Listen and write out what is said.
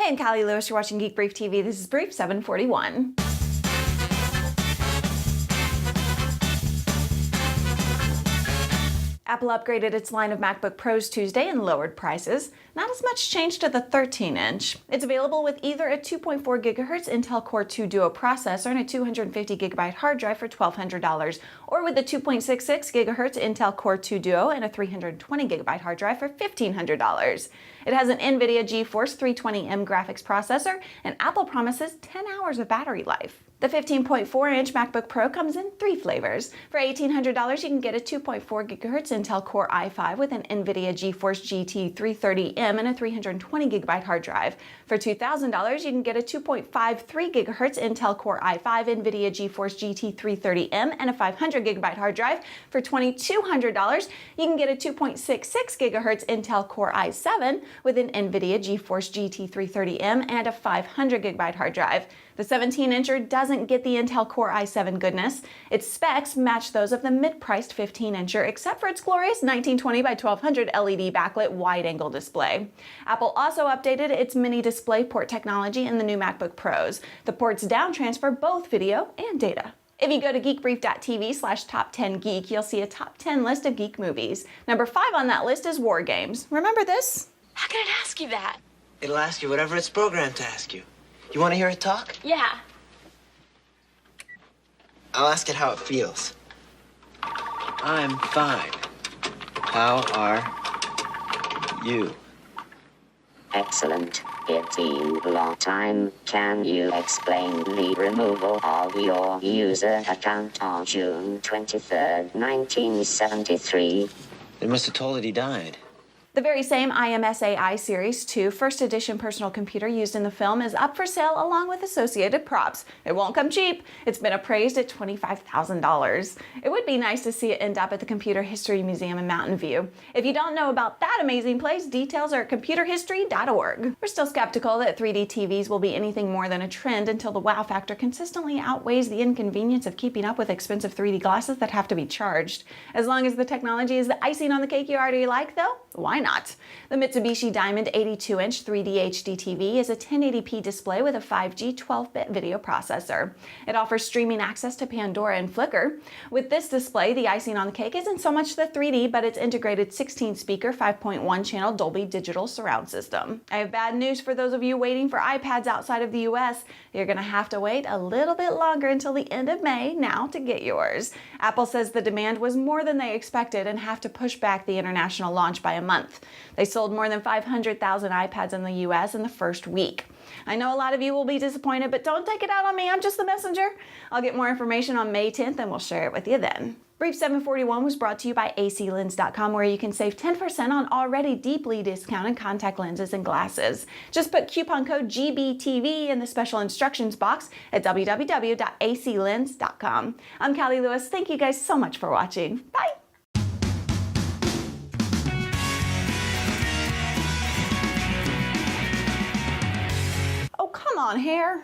I'm Callie Lewis. You're watching Geek Brief TV. This is Brief 741. Apple upgraded its line of MacBook Pros Tuesday and lowered prices. Not as much change to the 13-inch. It's available with either a 2.4 GHz Intel Core 2 Duo processor and a 250 GB hard drive for $1,200, or with the 2.66 GHz Intel Core 2 Duo and a 320 GB hard drive for $1,500. It has an NVIDIA GeForce 320M graphics processor, and Apple promises 10 hours of battery life. The 15.4-inch MacBook Pro comes in 3 flavors. For $1,800, you can get a 2.4 GHz Intel Core i5 with an NVIDIA GeForce GT 330M and a 320 GB hard drive. For $2,000, you can get a 2.53 GHz Intel Core i5 NVIDIA GeForce GT 330M and a 500 GB hard drive. For $2,200, you can get a 2.66 GHz Intel Core i7 with an NVIDIA GeForce GT 330M and a 500 GB hard drive. The 17-incher doesn't get the Intel Core i7 goodness. Its specs match those of the mid-priced 15-incher, except for its glorious 1920 by 1200 LED backlit wide-angle display. Apple also updated its mini display port technology in the new MacBook Pros. The ports down transfer both video and data. If you go to geekbrief.tv/top10geek, you'll see a top 10 list of geek movies. Number 5 on that list is War Games. Remember this? How can it ask you that? It'll ask you whatever it's programmed to ask you. You want to hear it talk? Yeah. I'll ask it how it feels. I'm fine. How are you? Excellent. It's been a long time. Can you explain the removal of your user account on June 23rd, 1973? They must have told it he died. The very same IMSAI Series 2 first edition personal computer used in the film is up for sale along with associated props. It won't come cheap. It's been appraised at $25,000. It would be nice to see it end up at the Computer History Museum in Mountain View. If you don't know about that amazing place, details are at computerhistory.org. We're still skeptical that 3D TVs will be anything more than a trend until the wow factor consistently outweighs the inconvenience of keeping up with expensive 3D glasses that have to be charged. As long as the technology is the icing on the cake you already like, though, why not? The Mitsubishi Diamond 82-inch 3D HD TV is a 1080p display with a 5G 12-bit video processor. It offers streaming access to Pandora and Flickr. With this display, the icing on the cake isn't so much the 3D, but its integrated 16-speaker, 5.1-channel Dolby Digital surround system. I have bad news for those of you waiting for iPads outside of the US. You're going to have to wait a little bit longer until the end of May now to get yours. Apple says the demand was more than they expected and have to push back the international launch by a month. They sold more than 500,000 iPads in the US in the first week. I know a lot of you will be disappointed, but don't take it out on me. I'm just the messenger. I'll get more information on May 10th and we'll share it with you then. Brief 741 was brought to you by aclens.com, where you can save 10% on already deeply discounted contact lenses and glasses. Just put coupon code GBTV in the special instructions box at www.aclens.com. I'm Callie Lewis. Thank you guys so much for watching. Bye. Oh, come on, hair.